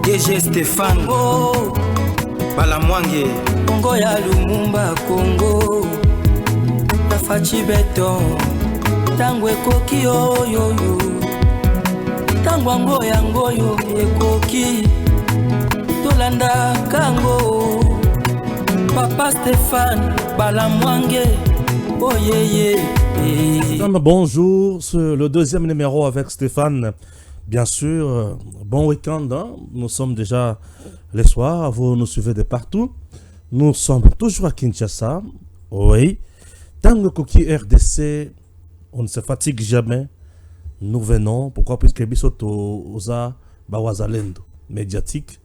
DG Stéphane oh. Balamwange Congo ya Lumumba Congo Tafachi beton Tangwe koki yo Tangwango yango yo ekoki Tolanda kango Papa Stéphane Balamwange oh Bonjour, c'est le deuxième numéro avec Stéphane. Bien sûr, bon week-end. Hein? Nous sommes déjà les soirs. Vous nous suivez de partout. Nous sommes toujours à Kinshasa. Oui. Tango Koki RDC, on ne se fatigue jamais. Nous venons. Pourquoi? Puisque Bisoto Oza Bawazalendo médiatique.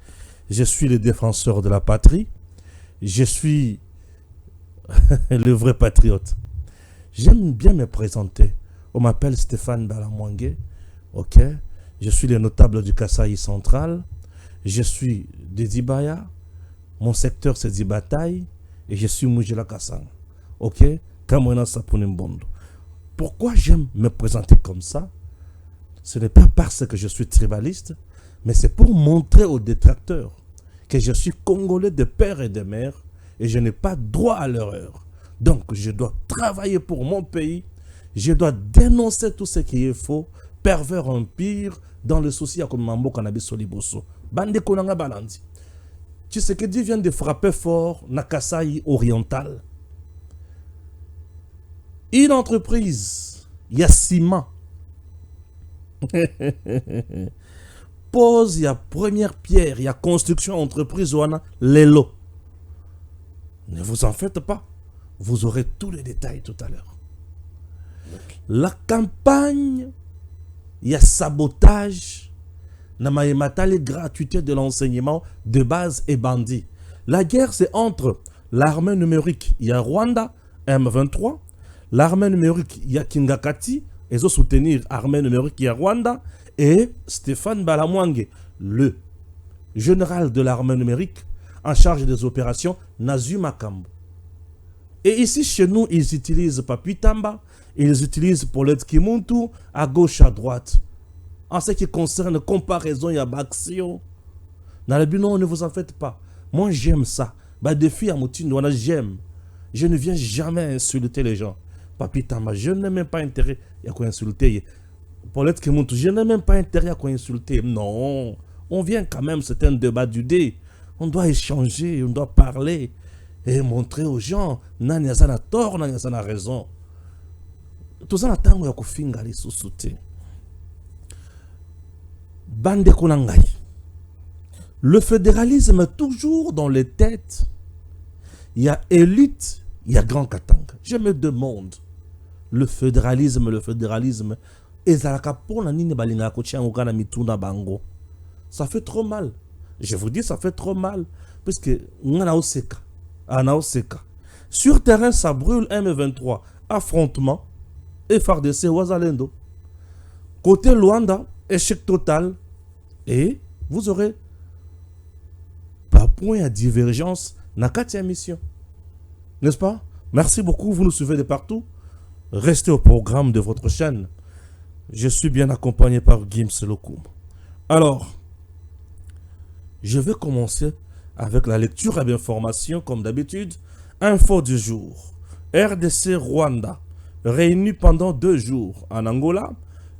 Je suis le défenseur de la patrie. Je suis le vrai patriote. J'aime bien me présenter. On m'appelle Stéphane Balamwange. Ok. Je suis le notable du Kasaï central. Je suis de Dibaya. Mon secteur c'est Dibataï. Et je suis Moujela Kassang. Ok. Kamwena Sapunimbondo. Pourquoi j'aime me présenter comme ça? Ce n'est pas parce que je suis tribaliste, mais c'est pour montrer aux détracteurs que je suis congolais de père et de mère et je n'ai pas droit à l'erreur. Donc, je dois travailler pour mon pays. Je dois dénoncer tout ce qui est faux, pervers, empire, dans le souci à Mambo Cannabis Soliboso. Bande Konanga Balandi. Tu sais que Dieu vient de frapper fort Nakasaï oriental. Une entreprise, Yassima, pose la première pierre, il y a construction entreprise Wana Lelo. Ne vous en faites pas. Vous aurez tous les détails tout à l'heure. La campagne, il y a sabotage, les gratuité de l'enseignement de base et bandit. La guerre, c'est entre l'armée numérique, il y a Rwanda, M23, l'armée numérique, il y a Kingakati, ils ont soutenir l'armée numérique, il y a Rwanda, et Stéphane Balamwange, le général de l'armée numérique, en charge des opérations, Nazu Makambo. Et ici, chez nous, ils utilisent Papi Tamba, ils utilisent Paulette Kimuntu, à gauche, à droite. En ce qui concerne comparaison, il y a Baxio. Dans le but, non, ne vous en faites pas. Moi, j'aime ça. Bah, des filles à Moutine, j'aime. Je ne viens jamais insulter les gens. Papi Tamba, je n'ai même pas intérêt à quoi insulter. Paulette Kimuntu, je n'ai même pas intérêt à quoi insulter. Non, on vient quand même, c'est un débat du dé. On doit échanger, on doit parler. Et montrer aux gens, nani a tort, nani a raison. Tout ça, il y a finga les sous-soutés. Bande Konangai. Le fédéralisme est toujours dans les têtes. Il y a élite, il y a grand katanga. Je me demande, le fédéralisme, ça fait trop mal. Je vous dis, ça fait trop mal. Parce que sur terrain, ça brûle M23. Affrontement. FARDC Wazalendo. Côté Luanda, échec total. Et vous aurez pas point à divergence dans la mission. N'est-ce pas? Merci beaucoup, vous nous suivez de partout. Restez au programme de votre chaîne. Je suis bien accompagné par Gims Lokoum. Alors, je vais commencer avec la lecture et l'information, comme d'habitude. Info du jour. RDC Rwanda. Réunis pendant 2 jours en Angola,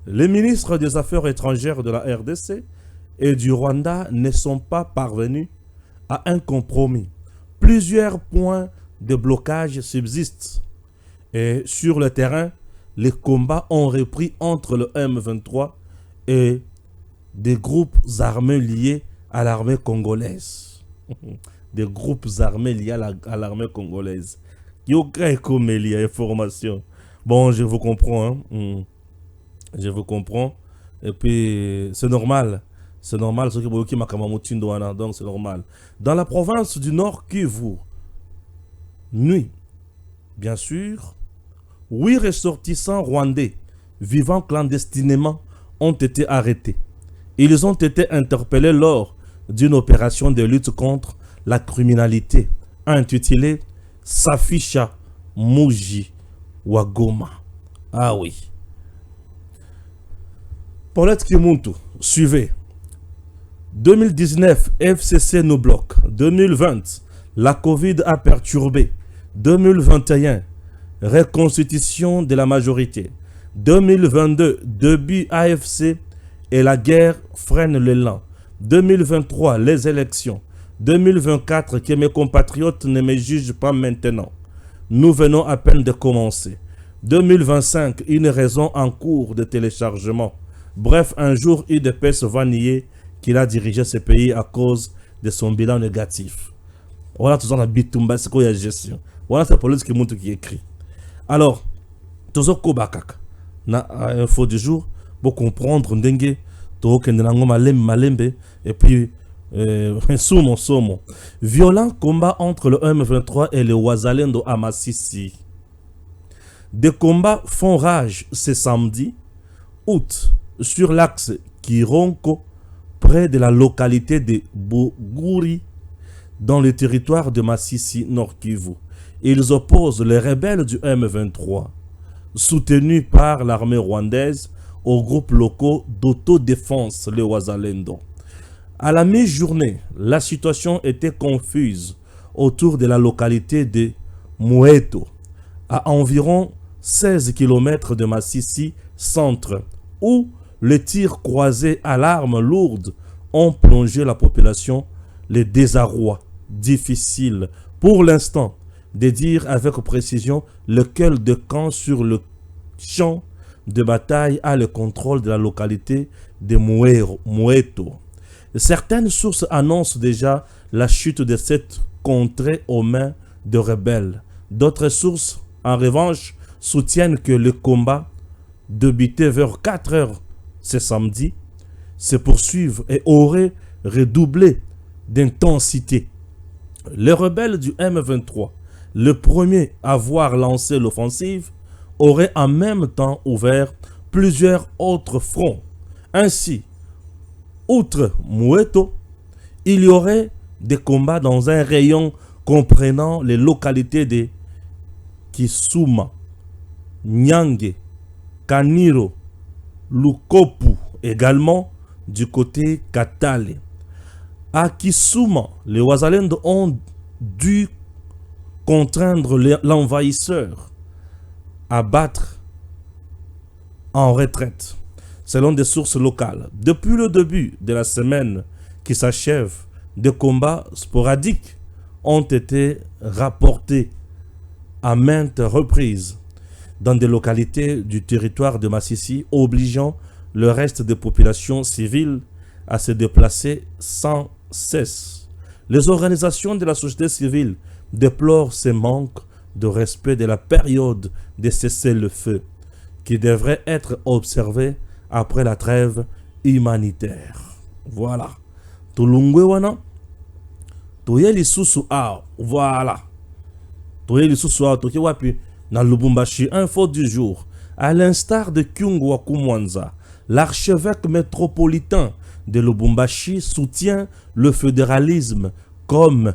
les ministres des Affaires étrangères de la RDC et du Rwanda ne sont pas parvenus à un compromis. Plusieurs points de blocage subsistent. Et sur le terrain, les combats ont repris entre le M23 et des groupes armés liés à l'armée congolaise. Des groupes armés liés à l'armée congolaise. Information. Bon, je vous comprends. Hein? Je vous comprends. Et puis, c'est normal. C'est normal. Donc, c'est normal. Dans la province du Nord Kivu, nuit, bien sûr, 8 ressortissants rwandais vivant clandestinement ont été arrêtés. Ils ont été interpellés lors d'une opération de lutte contre la criminalité intitulée Safisha Muji Wagoma. Ah oui. Paulette Kimuntu, suivez. 2019, FCC nous bloque. 2020, la Covid a perturbé. 2021, reconstitution de la majorité. 2022, début AFC et la guerre freine l'élan. 2023, les élections. 2024, que mes compatriotes ne me jugent pas maintenant. Nous venons à peine de commencer. 2025, une raison en cours de téléchargement. Bref, un jour, UDPS va nier qu'il a dirigé ce pays à cause de son bilan négatif. Voilà tout ça dans Bitumba, c'est quoi la gestion. Voilà cette police qui montre qui écrit. Alors, tout ça Kobakak. Na info du jour pour comprendre ndenge to kendelango malembe et puis somo. Violent combat entre le M23 et le Wazalendo à Massissi. Des combats font rage ce samedi août sur l'axe Kironko près de la localité de Boguri dans le territoire de Massissi Nord Kivu. Ils opposent les rebelles du M23 soutenus par l'armée rwandaise aux groupes locaux d'autodéfense, les Wazalendo. À la mi-journée, la situation était confuse autour de la localité de Moueto, à environ 16 km de Massissi centre, où les tirs croisés à l'arme lourde ont plongé la population, les désarrois. Difficile pour l'instant de dire avec précision lequel de camp sur le champ de bataille a le contrôle de la localité de Moueto. Certaines sources annoncent déjà la chute de cette contrée aux mains de rebelles. D'autres sources, en revanche, soutiennent que le combat, débuté vers 4 heures ce samedi, se poursuivent et aurait redoublé d'intensité. Les rebelles du M23, le premier à avoir lancé l'offensive, auraient en même temps ouvert plusieurs autres fronts. Ainsi, outre Moueto, il y aurait des combats dans un rayon comprenant les localités de Kisuma, Nyange, Kaniro, Lukopu, également du côté Katale. À Kisuma, les Wazalendo ont dû contraindre l'envahisseur à battre en retraite, selon des sources locales. Depuis le début de la semaine qui s'achève, des combats sporadiques ont été rapportés à maintes reprises dans des localités du territoire de Massissi, obligeant le reste des populations civiles à se déplacer sans cesse. Les organisations de la société civile déplorent ces manques de respect de la période de cessez-le-feu qui devrait être observée après la trêve humanitaire. Voilà. Tulungwe wana. Toyeli susu a. Voilà. Toyeli susu a. Toki wapi. Na Lubumbashi, info du jour. À l'instar de Kyungu Wakumwanza, l'archevêque métropolitain de Lubumbashi soutient le fédéralisme comme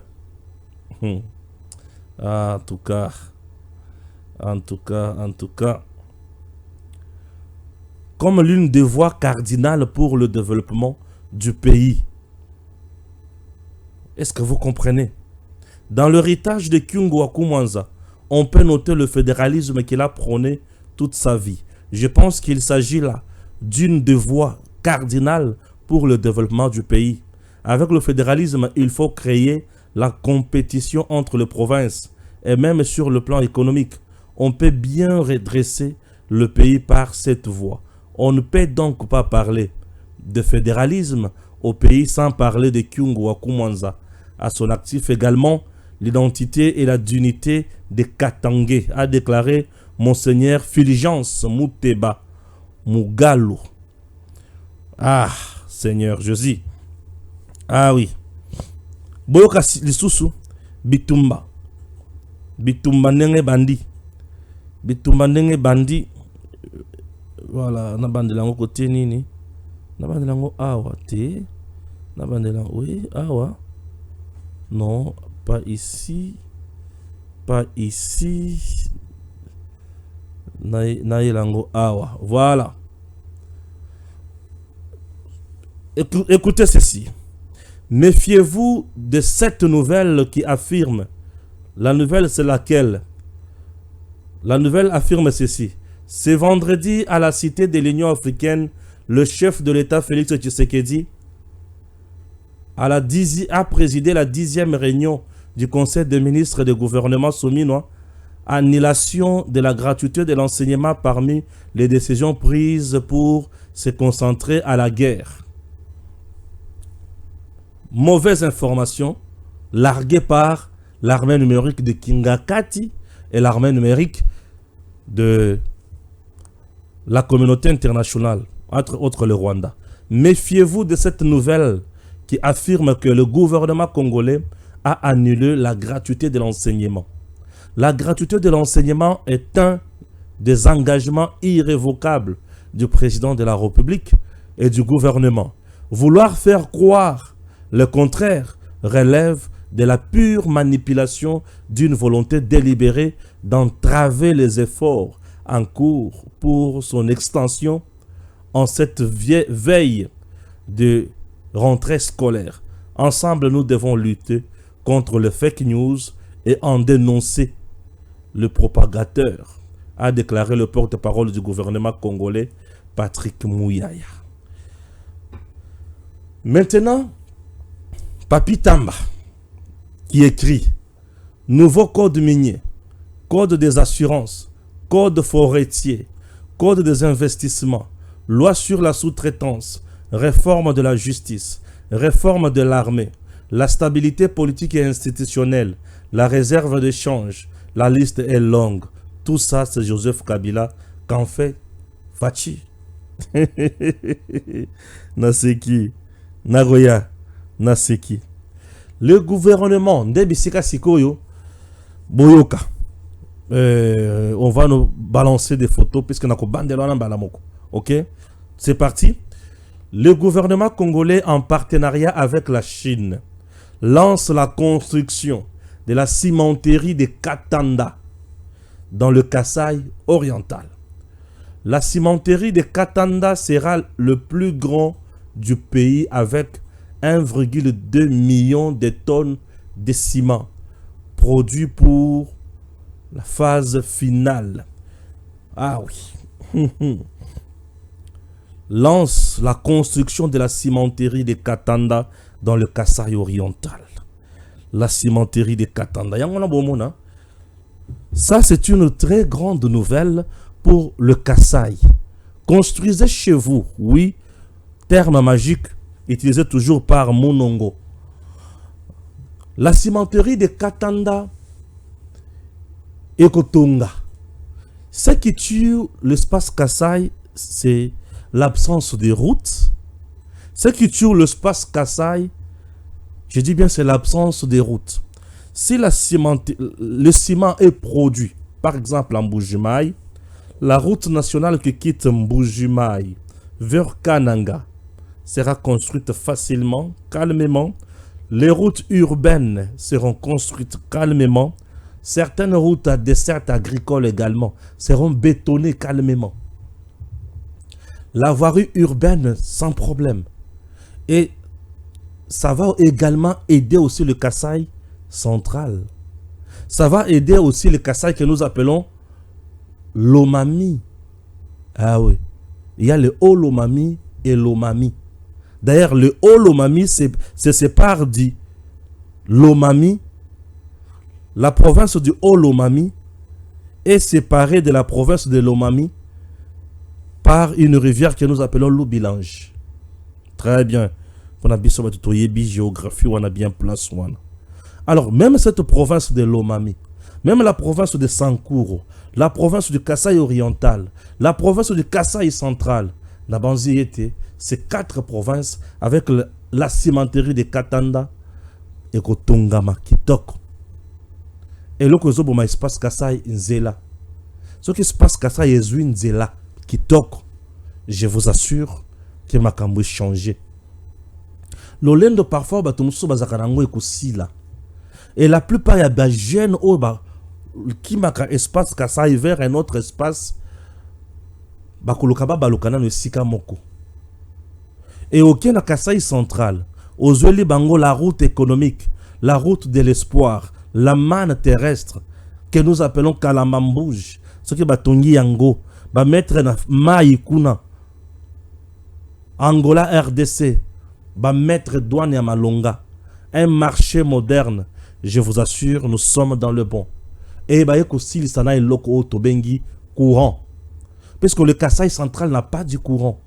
en tout cas comme l'une des voies cardinales pour le développement du pays. Est-ce que vous comprenez? Dans l'héritage de Kyungu Wakumwanza, on peut noter le fédéralisme qu'il a prôné toute sa vie. Je pense qu'il s'agit là d'une des voies cardinales pour le développement du pays. Avec le fédéralisme, il faut créer la compétition entre les provinces et même sur le plan économique. On peut bien redresser le pays par cette voie. On ne peut donc pas parler de fédéralisme au pays sans parler de Kyungu Wakumwanza. À son actif également, l'identité et la dignité des Katangé, a déclaré Monseigneur Fulgence Muteba Mugalu. Ah, Seigneur Jésus. Ah oui. Boyoka lisusu bitumba. Bitumba ndenge bandi. Bitumba ndenge bandi. Voilà, na bandi lango côté nini? Na bandi lango awa te. Na bandi lango oui, awa. Non, pas ici. Pas ici. Na lango awa. Voilà. Écoutez ceci. Méfiez-vous de cette nouvelle qui affirme. La nouvelle, c'est laquelle? La nouvelle affirme ceci. Ce vendredi, à la Cité de l'Union africaine, le chef de l'État, Félix Tshisekedi, a présidé la 10e réunion du Conseil des ministres et du gouvernement souminois. Annulation de la gratuité de l'enseignement parmi les décisions prises pour se concentrer à la guerre. Mauvaise information larguée par l'armée numérique de Kingakati et l'armée numérique de la communauté internationale, entre autres le Rwanda. Méfiez-vous de cette nouvelle qui affirme que le gouvernement congolais a annulé la gratuité de l'enseignement. La gratuité de l'enseignement est un des engagements irrévocables du président de la République et du gouvernement. Vouloir faire croire le contraire relève de la pure manipulation d'une volonté délibérée d'entraver les efforts en cours pour son extension en cette veille de rentrée scolaire. Ensemble, nous devons lutter contre le fake news et en dénoncer le propagateur, a déclaré le porte-parole du gouvernement congolais, Patrick Mouyaya. Maintenant, Papi Tamba, qui écrit « Nouveau code minier, code des assurances, code forestier, code des investissements, loi sur la sous-traitance, réforme de la justice, réforme de l'armée, la stabilité politique et institutionnelle, la réserve de change, la liste est longue. Tout ça, c'est Joseph Kabila qu'en fait Fachi. Naseki, Nagoya, Naseki. Le gouvernement Ndebisika Sikoyo, Boyoka. On va nous balancer des photos puisque nous avons bandelona balamoko. Ok? C'est parti. Le gouvernement congolais, en partenariat avec la Chine, lance la construction de la cimenterie de Katanda dans le Kasaï oriental. La cimenterie de Katanda sera le plus grand du pays avec 1,2 million de tonnes de ciment produit pour la phase finale. Ah oui. Lance la construction de la cimenterie de Katanda dans le Kasaï oriental. La cimenterie de Katanda. Ça, c'est une très grande nouvelle pour le Kasaï. Construisez chez vous, oui, terme magique utilisé toujours par Monongo. La cimenterie de Katanda et Kotonga. Ce qui tue l'espace Kasaï, c'est l'absence de routes. Ce qui tue l'espace Kasaï, je dis bien c'est l'absence de routes. Si le ciment est produit, par exemple en Mbujimaï, la route nationale qui quitte Mbujimaï vers Kananga sera construite facilement, calmement. Les routes urbaines seront construites calmement. Certaines routes à dessert agricole également seront bétonnées calmement. La voirie urbaine sans problème. Et ça va également aider aussi le Kasaï central. Ça va aider aussi le Kasaï que nous appelons l'Omami. Ah oui. Il y a le Haut-Lomami et l'Omami. D'ailleurs, le Haut-Lomami se sépare du Lomami. La province du Haut-Lomami est séparée de la province de l'Omami par une rivière que nous appelons l'Oubilange. Très bien. On a bien géographie, on a bien place. Alors, même cette province de l'Omami, même la province de Sankuro, la province du Kasaï oriental, la province du Kasaï central, la Banzi était ces 4 provinces avec la cimenterie de Katanda et Kotongama, Kitoko. Et là, il y a espace Kasaï Nzela. Ce qui se passe Kasaï Nzela, Kitoko, je vous assure que ma cambo changé. L'olendo parfois, et la plupart, il y a des jeunes qui ont un espace Kasaï vers un autre espace. Et au Kasaï central, Ozweli bango la route économique, la route de l'espoir, la manne terrestre que nous appelons Kalamambouj. Ce qui batongi yango, ba mettre na mai kuna. Angola RDC, ba mettre douane ya Malonga. Un marché moderne, je vous assure, nous sommes dans le bon. Et bah aussi il s'en a loko tobengi courant. Puisque le Kasaï central n'a pas du courant,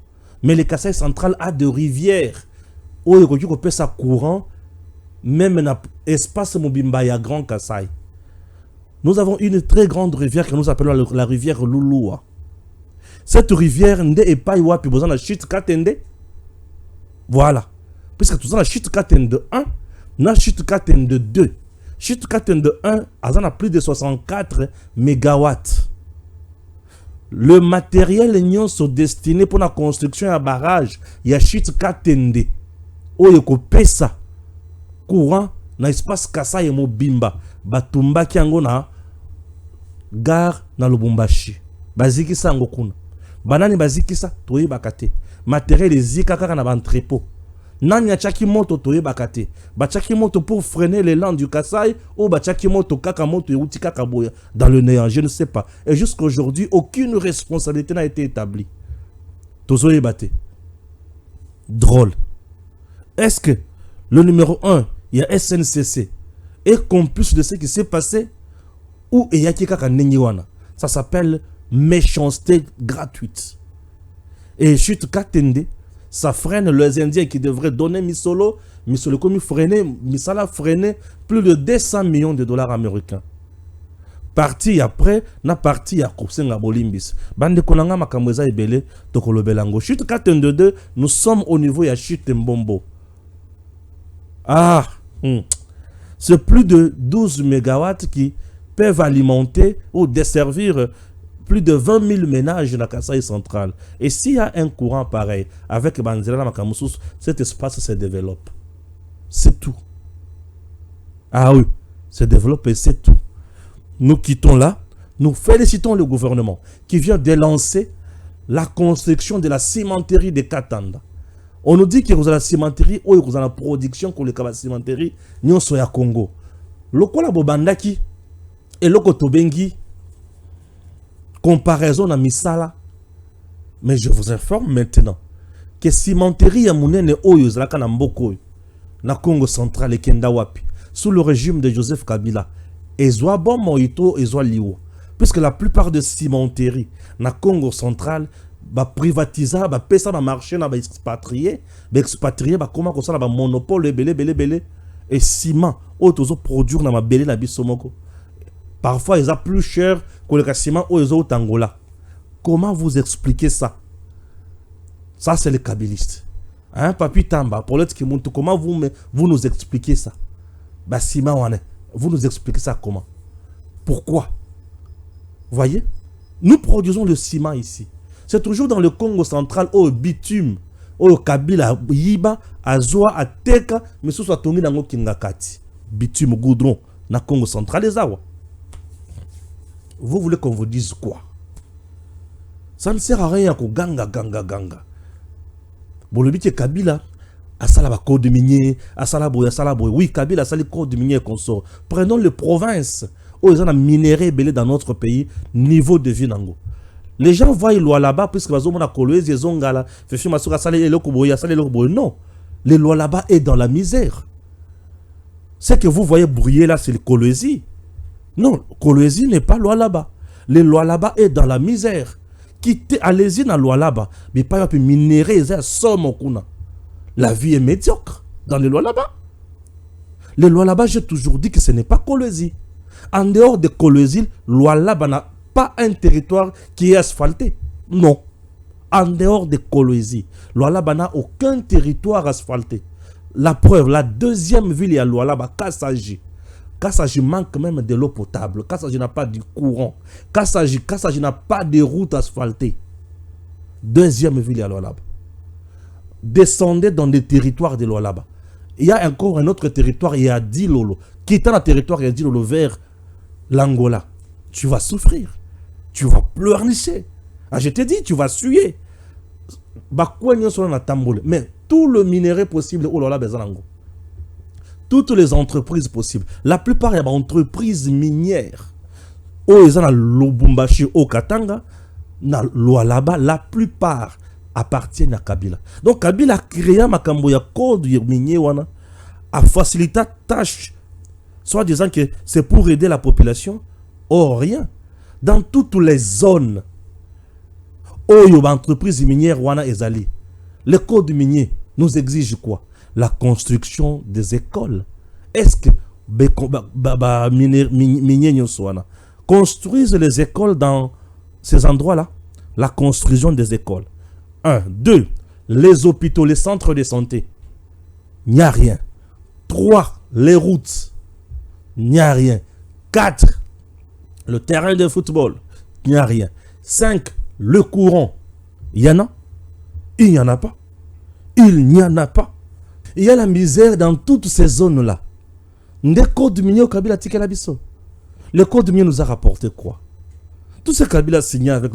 mais le Kasaï central a de rivières. Où il y a ça courant, même dans l'espace Mobimba, il y a Grand Kasaï. Nous avons une très grande rivière que nous appelons la rivière Lulua. Cette rivière n'est pas puis besoin de chute Katende. Voilà. Puisque tout ça, la chute Katende 1, la chute Katende 2. Chute Katende 1, elle a plus de 64 mégawatts. Le matériel est sont destinés pour la construction d'un barrage. Il y a chute Katende. Où il y a ça. Courant, dans l'espace Kasa et Mobimba. Batumba kiango na gare na Lubumbashi. Baziki sa ngokuna. Banani baziki sa toye bakate. Matériel les zika kaka na entrepôt. Nanya chaki moto toye bakate. Bachaki moto pour freiner les landes du Kasaï ou bachaki moto kaka moto et kaka boya dans le néant, je ne sais pas. Et jusqu'à aujourd'hui, aucune responsabilité n'a été établie. Tozoye bate. Drôle. Est-ce que le numéro 1, il y a SNCC, est complice de ce qui s'est passé ou il y a kaka nenyiwana? Ça s'appelle méchanceté gratuite. Et chute Katende, ça freine les Indiens qui devraient donner Misolo comme Misala freiner plus de 200 millions de dollars américains. Parti après, na parti à Kosenga Bolimbis. Bande Konanga Makamweza Ebele, Tokolo Belango. Chute Katende 2, nous sommes au niveau de chute Mbombo. C'est plus de 12 mégawatts qui peuvent alimenter ou desservir plus de 20 000 ménages dans la Kasaï centrale. Et s'il y a un courant pareil, avec Banzela Makamoussous, cet espace se développe. C'est tout. Ah oui, se développe et c'est tout. Nous quittons là, nous félicitons le gouvernement qui vient de lancer la construction de la cimenterie de Katanda. On nous dit que vous avez la cimenterie ou vous avez la production pour la cimenterie, nous sommes à Congo. Lokola Bobandaki et Loko Tobengi, comparaison à Misala. Mais je vous informe maintenant que cimenterie ya munene oyo zalaka na mboko na Congo central et Kendawapi sous le régime de Joseph Kabila ezwa bon moito ezwa liwo, puisque la plupart de cimenterie na Congo central ba privatiser ba pesa ba marché na ba expatrié ba comment ko ça ba monopole belé et ciment auto produire na ma belé na bisomoko. Parfois, ils ont plus cher que le ciment aux autres Angola. Comment vous expliquez ça? Ça, c'est les kabylistes. Hein, Papi Tamba, pour l'autre qui monte, comment vous nous expliquez ça? Bah, ciment, vous nous expliquez ça comment? Pourquoi? Voyez? Nous produisons le ciment ici. C'est toujours dans le Congo central, au bitume, au Kabila, Yiba, Azoa, Ateka, mais ce soit Tongi Nango Kingakati. Bitume, goudron, na Congo central, les Awa. Vous voulez qu'on vous dise quoi? Ça ne sert à rien qu'on ganga. Bon, le but est Kabila, à Salaba code minier, à Salaboy. Oui, Kabila, ça les code minier et consort. Prenons les provinces où ils ont minéré belé dans notre pays, niveau de vie nango. Les gens voient lois là-bas, puisque ils ont colonisé, ils ont gala, non, les lois là-bas est dans la misère. Ce que vous voyez briller là, c'est le Kolwezi. Non, Kolwezi n'est pas loi là-bas. Les lois là-bas est dans la misère. Quittez, allez-y dans la loi là-bas. Mais pas un minérer, la vie est médiocre dans les lois là-bas. Les lois là-bas, j'ai toujours dit que ce n'est pas Kolwezi. En dehors de Kolwezi, loi là-bas n'a pas un territoire qui est asphalté. Non. En dehors de Kolwezi, loi là-bas n'a aucun territoire asphalté. La preuve, la deuxième ville à loi là-bas, Kassaji. Kassaji manque même de l'eau potable. Kassaji n'a pas de courant. Kassaji n'a pas de route asphaltée. Deuxième ville à Lualaba. Descendez dans des territoires de Lualaba. Il y a encore un autre territoire, il y a Dilolo. Quittant le territoire, il y a Dilolo vers l'Angola. Tu vas souffrir. Tu vas pleurnicher. Ah, je te dis, tu vas suer. Mais tout le minerai possible, oh là là, Bezalango. toutes les entreprises possibles. La plupart des entreprises minières, ils ont Lubumbashi, au Katanga, na Lualaba, la plupart appartiennent à Kabila. Donc Kabila a créé un code minier a facilité la tâche, soit disant que c'est pour aider la population. Or rien. Dans toutes les zones où il y a entreprises minières wana ezali, le code minier nous exige quoi? La construction des écoles. Est-ce que construisent les écoles dans ces endroits-là? La construction des écoles. 1. 2. Les hôpitaux, les centres de santé. Il n'y a rien. 3. Les routes. Il n'y a rien. 4. Le terrain de football. Il n'y a rien. 5. Le courant. Il y en a? Il n'y en a pas. Il n'y en a pas. Il y a la misère dans toutes ces zones-là. Le code minier au Kabila Tikelabiso. Le code minier nous a rapporté quoi? Tout ce Kabila signé avec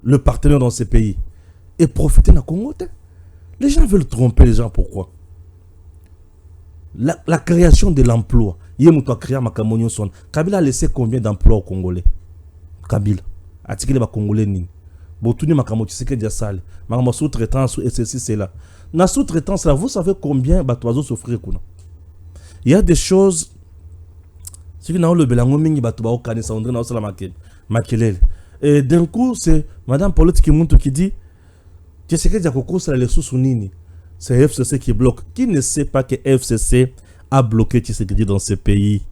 le partenaire dans ces pays et profiter de la Congo. Les gens veulent tromper les gens. Pourquoi? La création de l'emploi. Kabila a laissé combien d'emplois aux Congolais? Kabila. Atikele ba Congolais ni. Botuni makamo tsike dia sale. Makamo sous-traitance et ceci c'est là. Na sous-traitance là, vous savez combien batoizo souffrir kuna? Il y a des choses ce qui n'a le belango mingi batuba au kanisa ondre na osala makelele. Et d'un coup c'est madame Paulette Kimuntu qui dit Tshisekedi dia kokosa les sous nini. C'est FCC qui bloque. Qui ne sait pas que FCC a bloqué Tshisekedi dans ce pays?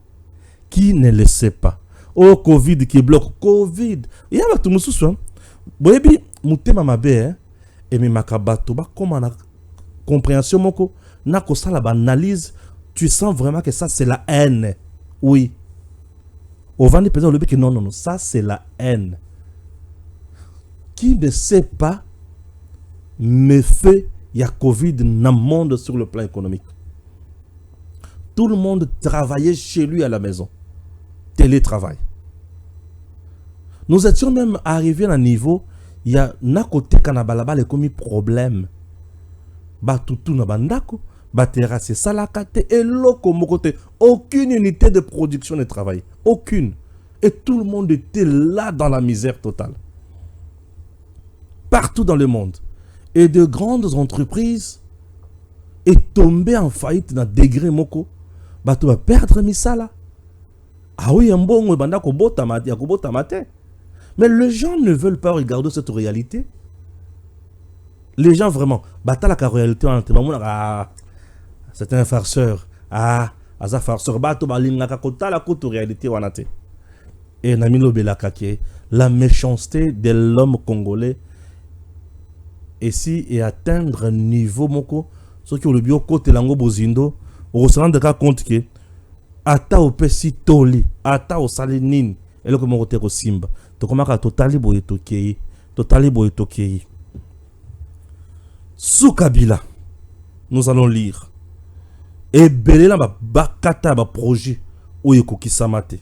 Qui ne le sait pas? Oh, Covid qui bloque. Covid. Il y a tout le monde. Boyebi, mutema mabe, et mi makabato, comme on a compréhension, moko, na kosa la analyse, tu sens vraiment que ça c'est la haine. Oui. Au vent des présents, le que non, ça c'est la haine. Qui ne sait pas, me fait, il y a Covid dans le monde sur le plan économique. Tout le monde travaillait chez lui à la maison. Télétravail. Nous étions même arrivés à un niveau, il y a un côté kanabalaba les commis problème. Batutu na bandako, terrasse salakate et loko mokote. Aucune unité de production ne travaille. Aucune. Et tout le monde était là dans la misère totale. Partout dans le monde. Et de grandes entreprises est tombées en faillite dans degré moko. Tu vas perdre misala. Ah oui, un bon bandako bota mate. Mais les gens ne veulent pas regarder cette réalité. Les gens vraiment, la réalité, c'est un farceur. Ah, c'est un farceur. La réalité. Et la méchanceté de l'homme congolais ici et atteindre un niveau moko, ce qui est le bio côté lango bozindo, on se rend compte que ata au pesi toli, ata au salinine, et le comme on simba. Totali boyetokei. Sous Kabila, nous allons lire. Et belela ba bakata ba projet ou ekoki samate.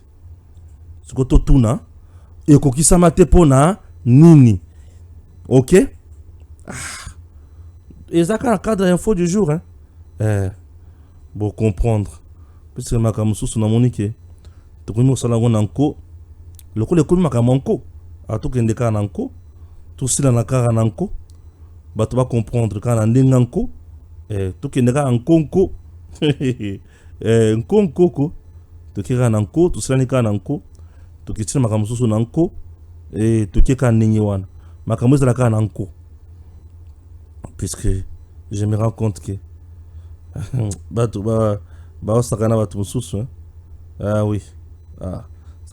Ce que totuna ekoki samate pona nini. OK? Et ça quand cadre info du jour hein. Pour comprendre. Parce que makamusu na monike. Tokomi osala ngonanko. Le coup de coup makamanko a tout qu'un décan nanko tout cela na kara nanko bah tu vas comprendre quand on est nanko tout qu'un décan en conco un conco tout qui ran nanko tout cela n'est qu'un nanko tout qui tient makamusu nanko et tout qui est qu'un ninyawan makamusu la kara nanko puisque je me rends compte que bah tu vas bah ça kana bah tu me ah oui ah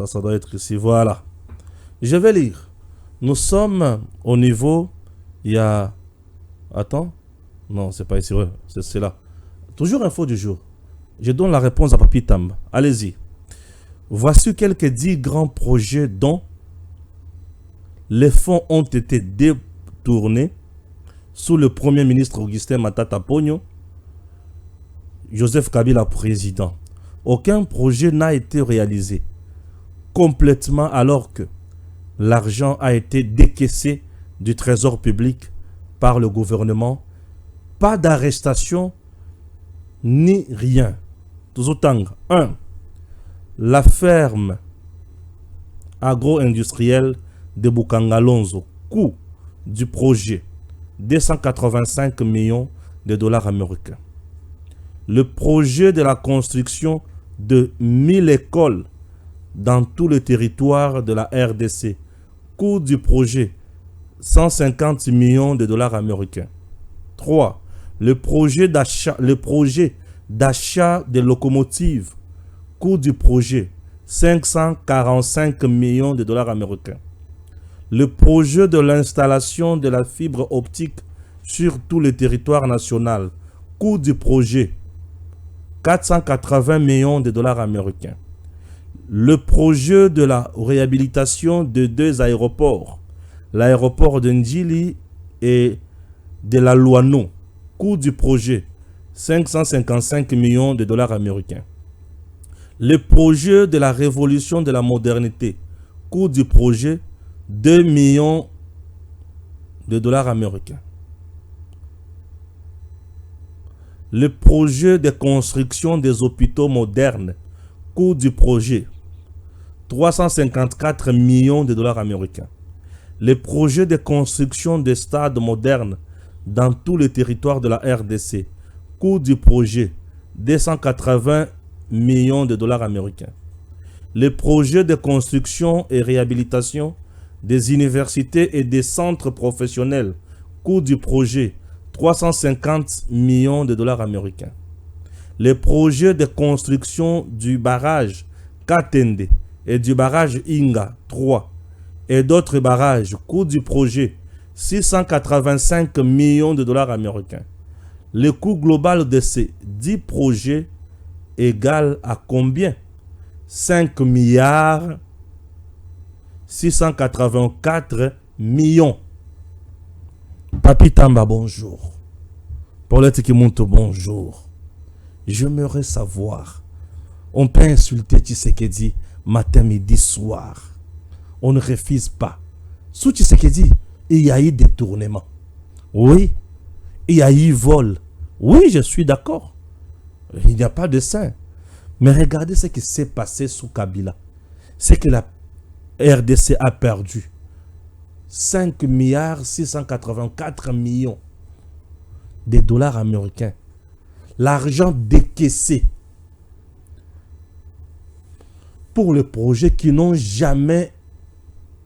ça doit être ici. Voilà. Je vais lire. Nous sommes au niveau. Il y a. Attends. Non, c'est pas ici. Ouais, c'est là. Toujours info du jour. Je donne la réponse à Papi Tamba. Allez-y. Voici quelques 10 grands projets dont les fonds ont été détournés sous le premier ministre Augustin Matata Ponyo, Joseph Kabila président. Aucun projet n'a été réalisé complètement alors que l'argent a été décaissé du trésor public par le gouvernement. Pas d'arrestation ni rien. 1. La ferme agro-industrielle de Bukangalonzo. Coût du projet 285 millions de dollars américains. Le projet de la construction de 1000 écoles dans tout le territoire de la RDC. Coût du projet 150 millions de dollars américains. 3. Le projet d'achat de locomotives. Coût du projet 545 millions de dollars américains. Le projet de l'installation de la fibre optique sur tout le territoire national. Coût du projet 480 millions de dollars américains. Le projet de la réhabilitation de 2 aéroports, l'aéroport de Ndjili et de la Luano. Coût du projet 555 millions de dollars américains. Le projet de la révolution de la modernité. Coût du projet 2 millions de dollars américains. Le projet de construction des hôpitaux modernes. Coût du projet 354 millions de dollars américains. Le projet de construction des stades modernes dans tout le territoire de la RDC. Coût du projet 280 millions de dollars américains. Le projet de construction et réhabilitation des universités et des centres professionnels. Coût du projet 350 millions de dollars américains. Le projet de construction du barrage Katende et du barrage Inga 3 et d'autres barrages. Coût du projet 685 millions de dollars américains. Le coût global de ces 10 projets égale à combien? 5 milliards 684 millions. Papi Tamba, bonjour. Paulette Kimonto, bonjour. J'aimerais savoir, on peut insulter Tshisekedi matin, midi, soir. On ne refuse pas. Sous Tshisekedi, il y a eu détournement. Oui. Il y a eu vol. Oui, je suis d'accord. Il n'y a pas de saint. Mais regardez ce qui s'est passé sous Kabila. C'est que la RDC a perdu 5 milliards 684 millions de dollars américains. L'argent décaissé pour les projets qui n'ont jamais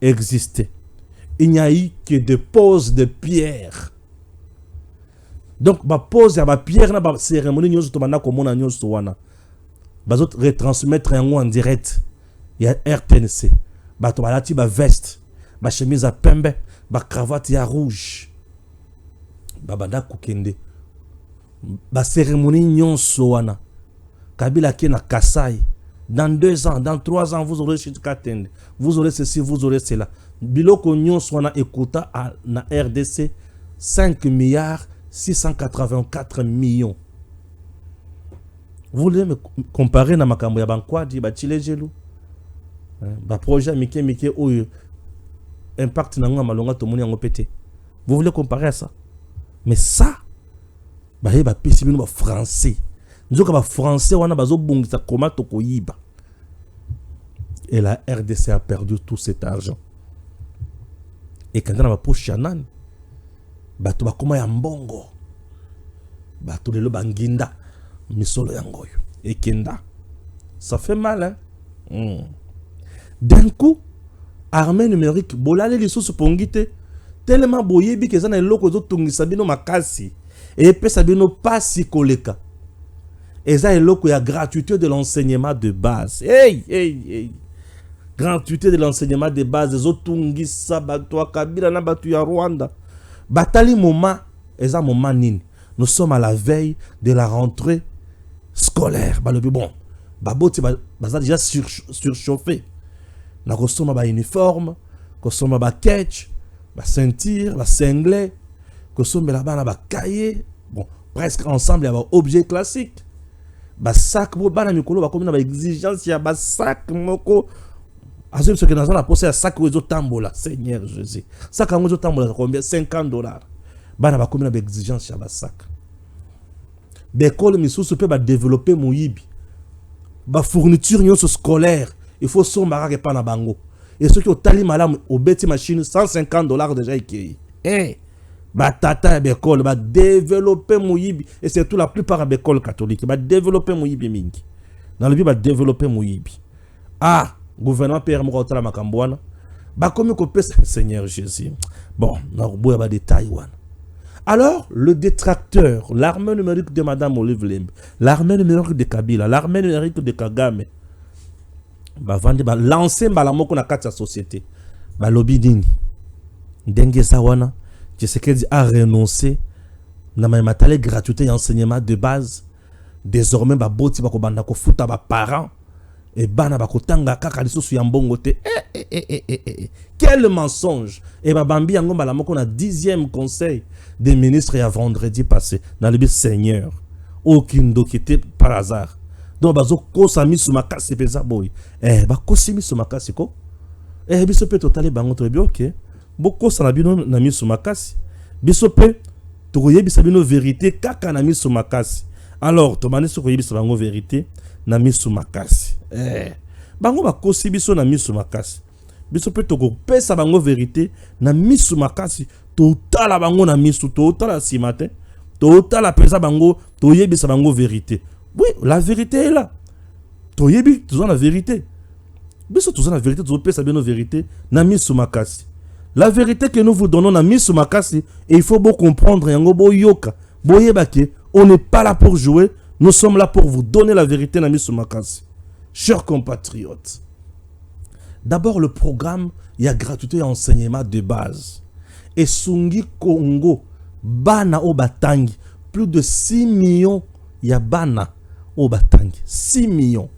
existé. Il n'y a eu que des poses de pierre. Donc, ma pose à ma pierre, la cérémonie, nous avons retransmettre en direct. Il y a RTNC. Tu as une veste, une chemise à pembe, une cravate à rouge. Babada Kukende. La cérémonie, nous avons Kabila qui est na Kasai. Dans 2 ans, dans 3 ans, vous aurez chez Katende. Vous aurez ceci, vous aurez cela. Biloko nous avons écouté à la RDC 5 milliards 684 millions. Vous voulez me comparer na makambo ya bankwadi ba chilejelu? Ba projet mike oyo impact na nga malonga to moni yango pété. Vous voulez comparer à ça? Mais ça ba pesi bino ba français. Nzoka ba français wana bazo bongisa koma to koyiba. Et la RDC a perdu tout cet argent. Et quand on a ma poche chanan, bato bakoma ya mbongo. Bato lelo banginda misolo yangoyo et kenda. Ça fait mal, hein? D'un coup, armée numérique, bolale les sous pongite, tellement boyebi que ça na loko zo tungisa bino makasi et pe sabino pasi koleka. Et ça loko ya gratuité de l'enseignement de base. Hey. Gratuité de l'enseignement de base, zo tungisa bato Kabila na bato ya Rwanda. Batali moment, eza moment nini. Nous sommes à la veille de la rentrée scolaire. Bon, baboti baza déjà surchauffé. Na kosoma ba uniforme, kosoma ba ketch, ba ceinture, ba singlet, kosoma la bana ba cahier. Bon, presque ensemble ya ba objet classique. Ba sac bo bana mikolo ba komi na ba exigence ya ba sac moko. Azem ce que dans la poste ya sac ozo tambola, Seigneur Jésus. Sac ozo tambola combien? $50. Bana ba komi na ba exigence ya ba sac. Bekolo misusu pe ba développer moyibi. ba fourniture nyonso scolaire il faut sombara pas na bango et ceux qui ont tali malam au beti machine $150 déjà ikei ba tata bekol ba développer moyibi et surtout la plupart des écoles catholiques ba développer moyibi mingi dans le but ba développer moyibi gouvernement père mo kotala makambwana ba komi ko pesa Seigneur Jésus bon na boya ba détail wana. Alors, le détracteur, l'armée numérique de Madame Olive Lembe, l'armée numérique de Kabila, l'armée numérique de Kagame, lancer la société, lobby dini. Dengue Sawana, Tshisekedi a renoncé na matale gratuité et enseignement de base. Désormais, boti bakobanda ko futa ba parents et bana bakotanga kaka lisusu ya mbongo te. Quel mensonge! Et Bambi Yango Balamoko na 10e conseil des ministres et à vendredi passé dans le but Seigneur. Aucun document par hasard. Donc bazo kosa misu makasi peza boy. Bakosi misu makasi ko. Biso pe totale bango to bien OK. Boko sa bino na misu makasi. Biso pe to yebisa bino vérité kaka na misu makasi. Alors to mani so yebisa bango vérité na misu makasi. Bango bakosi biso na misu makasi. Biso pe toko pesa bango vérité na misu makasi to tala bango na misu to tala si matin to tala pesa bango to yebisa bango vérité. Oui, la vérité est là. To yebi toujours la vérité. Biso toujours la vérité to pesa bino vérité na misu makasi. La vérité que nous vous donnons na misu makasi et il faut beaucoup comprendre yango bo yoka. Bo yebake, on n'est pas là pour jouer, nous sommes là pour vous donner la vérité na misu makasi. Chers compatriotes, d'abord, le programme, il y a gratuité et enseignement de base. Et Sungi Congo, Bana au Batangi, plus de 6 millions, il y a Bana au Batangi. 6 millions.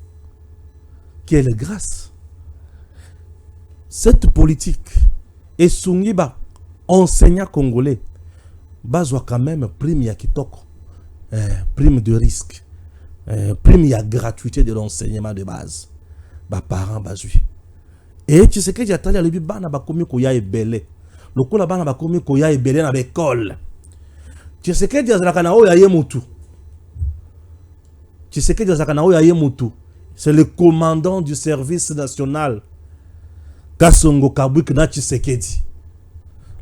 Quelle grâce. Cette politique, et Sungi ba enseignant congolais, bazwa quand même prime ya kitoko, prime de risque, prime ya gratuité de l'enseignement de base. Ba parents bazui. Et tu sais que j'ai attendu à l'ébi bana bakomi koya ebele. Lokola bana bakomi koya ebele na l'école. Tu sais que j'ai zakana o ya yemutu. Tu sais que j'ai zakana o ya yemutu. C'est le commandant du service national. Kasongo Kabwik na Tshisekedi.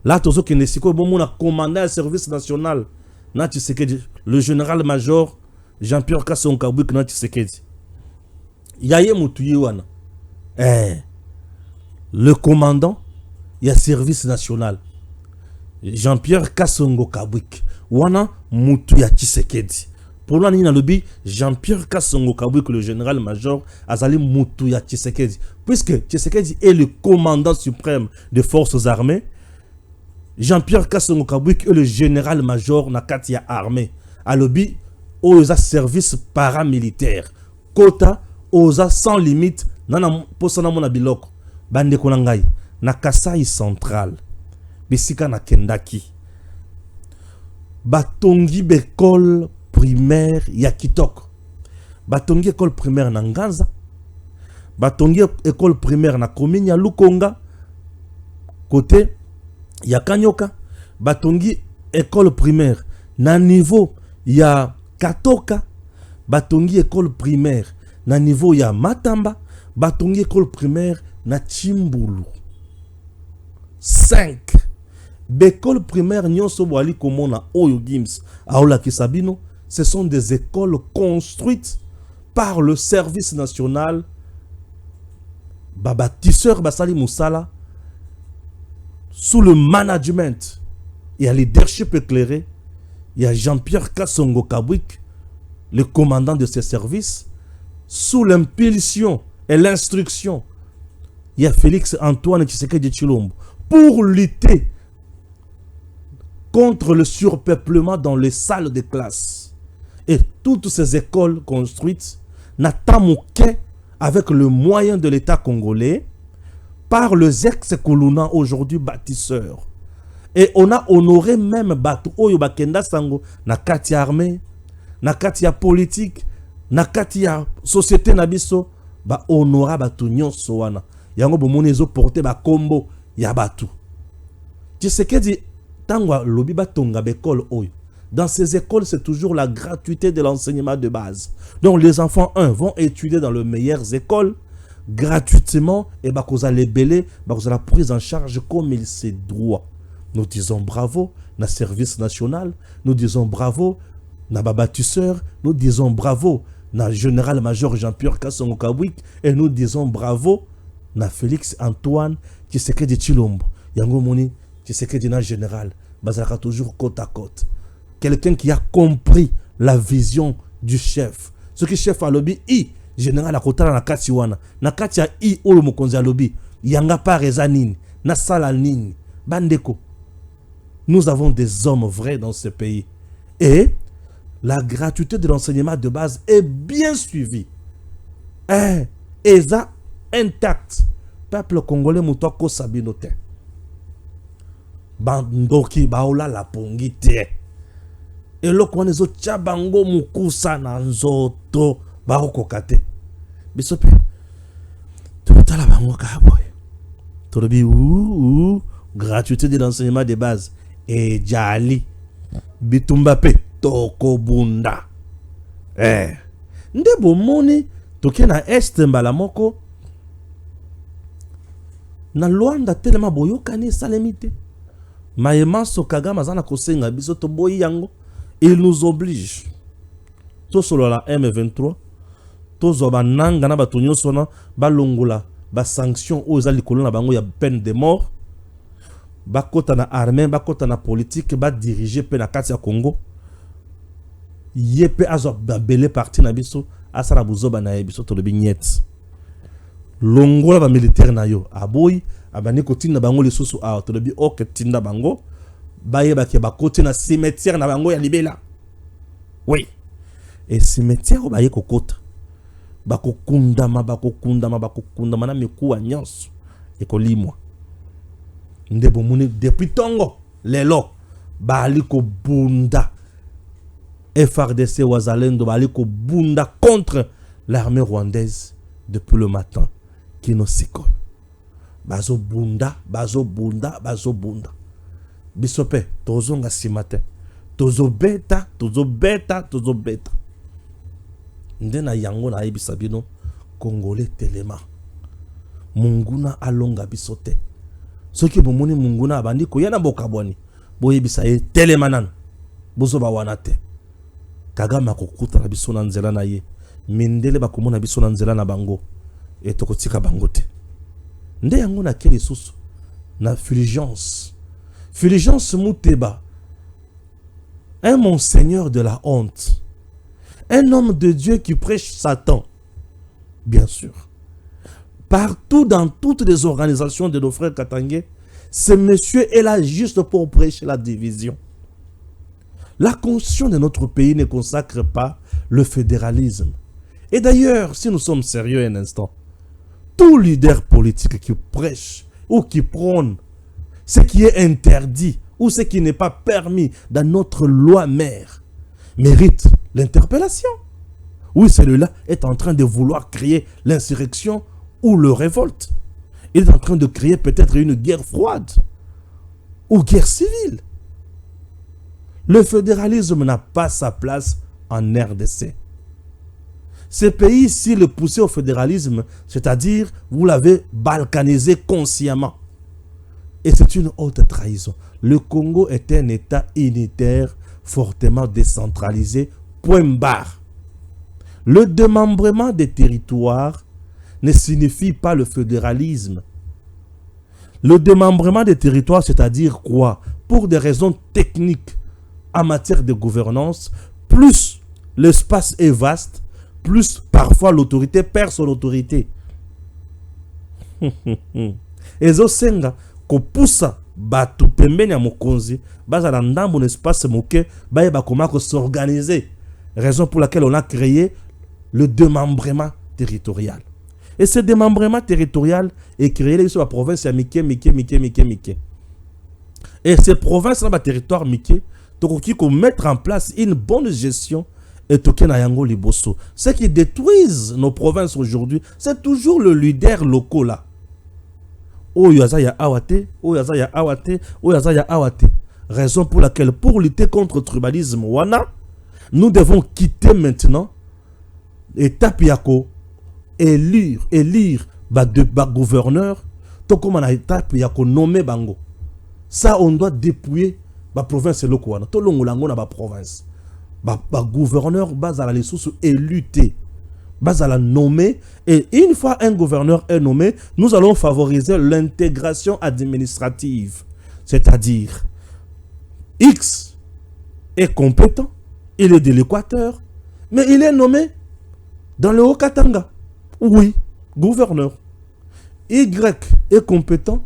Là tozo ki nesiko bon mon commandant du service national na Tshisekedi, le général-major Jean-Pierre Kasongo Kabwik na Tshisekedi. Ya yemutu yiwana. Le commandant, il y a service national. Jean-Pierre Kasongo Kabwik. Wana mutu ya Tshisekedi. Pour l'année dans le but, Jean-Pierre Kasongo Kabwik, le général-major, Azali mutu ya Tshisekedi. Puisque Tshisekedi est le commandant suprême des forces armées, Jean-Pierre Kasongo Kabwik est le général-major na Katia armée. À l'obi, aux service paramilitaire. Quota, aux sans limite, nana posana mona biloko. Bande konangai na Kasai central bisika na Kendaki batongi l'école primaire ya Kitoko, batongi école primaire na Nganza, batongi école primaire na commune ya Lukonga côté ya Kanyoka, batongi école primaire na niveau ya Katoka, batongi école primaire na niveau ya Matamba, batongi école primaire na Chimbulu. 5. L'école primaire nyonso boali komona Oyo Gims aola Kisabino, ce sont des écoles construites par le service national. Bâtisseur Basali Moussala sous le management et un leadership éclairé. Il y a Jean-Pierre Kasongo Kabwik, le commandant de ces services, sous l'impulsion et l'instruction. Il y a Félix Antoine Tshisekedi Tshilombo pour lutter contre le surpeuplement dans les salles de classe. Et toutes ces écoles construites n'attendent avec le moyen de l'État congolais par les ex-colonels aujourd'hui bâtisseurs. Et on a honoré même Batu Oyo Bakenda Sango na Katia armée, na Katia politique, na Katia société nabiso ba honora Batu nyonso wana. Yango bomoni ezo porter ba kombo ya Batu. Tshisekedi tangwa lobi batonga bekol oyo Dans ces écoles, c'est toujours la gratuité de l'enseignement de base. Donc les enfants, vont étudier dans les meilleures écoles, gratuitement, et cause les belés, cause la prise en charge comme il se doit. Nous disons bravo na service national, nous disons bravo na bâtisseur, nous disons bravo na général-major Jean-Pierre Kassongo Kabwik, et nous disons bravo na Félix Antoine Tshisekedi Tshilombo. Yango moni Tshisekedi na général, bazalaka toujours côte à côte. Quelqu'un qui a compris la vision du chef. Ce que chef a lobby, général a côté na kati wana. Na kati ya olo mokonzi a lobby, yanga pa reza nini, na sala nini, bandeko. Nous avons des hommes vrais dans ce pays. Et la gratuité de l'enseignement de base est bien suivie. Et ça, intact. Peuple congolais, moutoko sabinote. Bandoki, baola la pongite. Et là, quand on a bango mukusa na nzoto, baroko kate. Bisope, tu peux la bango kaboy. Tu le dis, gratuité de l'enseignement de base. Et Jali, Bitumbape, Toko Bunda. Ndebo moni, toke na este mbalamoko. Na Luanda telema boyokani salemite. Maïma Sokaga mazana kosenga biso to boyi yango. Il nous oblige. To solo la M23. To zoba nanga na batonyo sona balongola ba sanction aux alikolo na bango ya peine de mort. Bakota na armée, bakota na politique, ba diriger pe na kati ya Congo. Yepe azo belé parti na biso asara buzoba na biso to le bignette. Longola ba militaire na yo aboyi abani kotina bango lisusu a to le bi ok tinda bango. Baye ba ke ba côté na cimetière na bango ya libela. Oui. Et cimetière baye kokota. Bakokundama na mikuwa nyonso ekolimwa. Ndebo muni depuis tongo lelo bali ko bunda FRDC wazalendo bali ko bunda contre l'armée rwandaise depuis le matin kino sikoy bazo bunda bisope tozonga simate tozo beta ndena yango na yebisa bino congolais telema munguna alonga bisote soki bomoni munguna abandi ko yana bokabwani boyebisa ye telema nanu bozo ba wana te Kagame akokuta na biso na nzela na ye mindele bakomona biso na nzela na bango etokotika bango te nde yango na keli susu na Fulgence Muteba, un monseigneur de la honte, un homme de Dieu qui prêche Satan, bien sûr. Partout dans toutes les organisations de nos frères Katangé, ce monsieur est là juste pour prêcher la division. La constitution de notre pays ne consacre pas le fédéralisme. Et d'ailleurs, si nous sommes sérieux un instant, tout leader politique qui prêche ou qui prône ce qui est interdit ou ce qui n'est pas permis dans notre loi mère mérite l'interpellation. Oui, celui-là est en train de vouloir créer l'insurrection ou le révolte. Il est en train de créer peut-être une guerre froide ou guerre civile. Le fédéralisme n'a pas sa place en RDC. Ce pays, s'il le poussait au fédéralisme, c'est-à-dire vous l'avez balkanisé consciemment. Et c'est une haute trahison. Le Congo est un État unitaire, fortement décentralisé, point barre. Le démembrement des territoires ne signifie pas le fédéralisme. Le démembrement des territoires, c'est-à-dire quoi? Pour des raisons techniques en matière de gouvernance, plus l'espace est vaste, plus parfois l'autorité perd son autorité. Et Zosenga, ko poussa batu pembeni ya mokonzi baza na ndambo na espace moke baye bakoma ko s'organiser, raison pour laquelle on a créé le démembrement territorial. Et ce démembrement territorial est créé sur la province ya Mike. Et ces provinces là, territoire Mike, tokoki ko mettre en place une bonne gestion et toke na yango liboso. Ce qui détruisent nos provinces aujourd'hui, c'est toujours le leader local là. Oyo aza ya awate, oyo aza ya awate, oyo aza ya awate. Raison pour laquelle, pour lutter contre le tribalisme, nous devons quitter maintenant étape yako élire gouverneur, tout comme on a étape yako nommer bango. Ça on doit dépouiller la province lokoana. Tout le monde na ba province. Ba gouverneur bazala les sous éluté. Bazala nommé, et une fois un gouverneur est nommé, nous allons favoriser l'intégration administrative. C'est-à-dire X est compétent, il est de l'Équateur, mais il est nommé dans le Haut-Katanga. Oui, gouverneur. Y est compétent,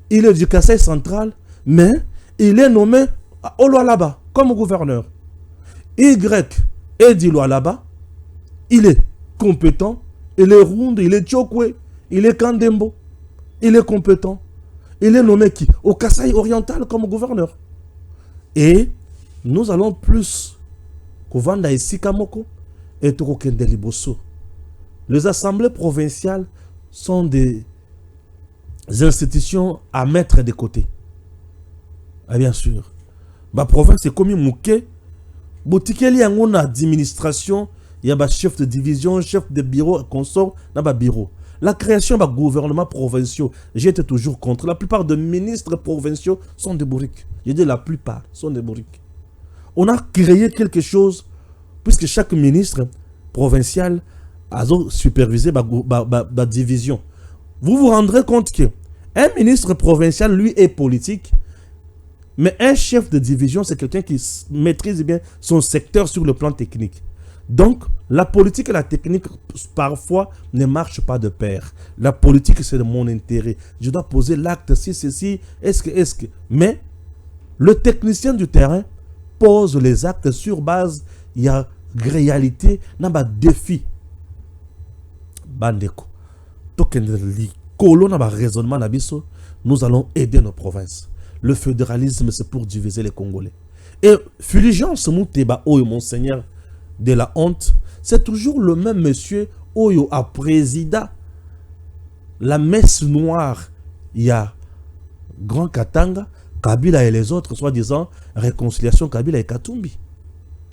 il est du Kasaï central, mais il est nommé au Lualaba comme gouverneur. Y est du Lualaba, il est compétent, il est Round, il est Tchokwe, il est Kandembo, il est compétent. Il est nommé qui? Au Kasaï oriental comme gouverneur. Et nous allons plus Kovanda et Sikamoko et Tokokende Liboso. Les assemblées provinciales sont des institutions à mettre de côté. Ah, bien sûr. Ma province est comme Mouké. Botikeli y a une administration, il y a un chef de division, chef de bureau, consort, dans un bureau. La création d'un gouvernement provincial, j'étais toujours contre. La plupart des ministres provinciaux sont des bourriques. Je dis la plupart sont des bourriques. On a créé quelque chose, puisque chaque ministre provincial a supervisé la division. Vous vous rendrez compte qu'un ministre provincial, lui, est politique, mais un chef de division, c'est quelqu'un qui maîtrise bien son secteur sur le plan technique. Donc, la politique et la technique, parfois, ne marchent pas de pair. La politique, c'est de mon intérêt. Je dois poser l'acte, si, ceci, est-ce que. Mais, le technicien du terrain pose les actes sur base, il y a réalité, il y a défi. Bandeko. Nous allons aider nos provinces. Le fédéralisme, c'est pour diviser les Congolais. Et, Fulgence Mouteba, oh monseigneur, de la honte, c'est toujours le même monsieur Oyo a président la messe noire. Il y a Grand Katanga, Kabila et les autres, soi-disant réconciliation Kabila et Katumbi.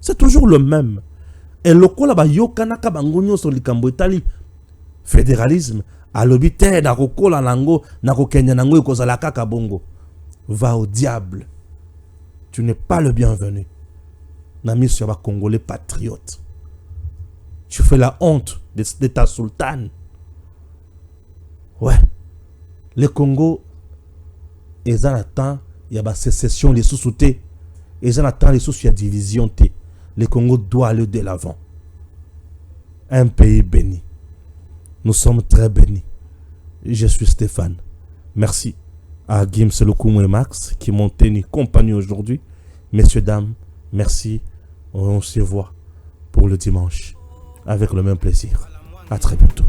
C'est toujours le même. Et le kola ba yokana kabangonyo sur likambo Italie fédéralisme a l'obité na kokola nango na kokenya nango ekozala kaka bongo. Va au diable. Tu n'es pas le bienvenu. Nami sur les Congolais patriotes. Tu fais la honte de ta sultane. Ouais. Le Congo, ils en attendent, il y a des sécessions, les sous-soutés. Ils en attendent, les sous-soutés, division. Le Congo doit aller de l'avant. Un pays béni. Nous sommes très bénis. Je suis Stéphane. Merci à Gims Lokoumou et Max qui m'ont tenu compagnie aujourd'hui. Messieurs, dames, merci. On se voit pour le dimanche avec le même plaisir. À très bientôt.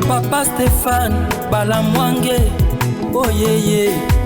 Papa Stéphane Balamwange, oh yeah yeah.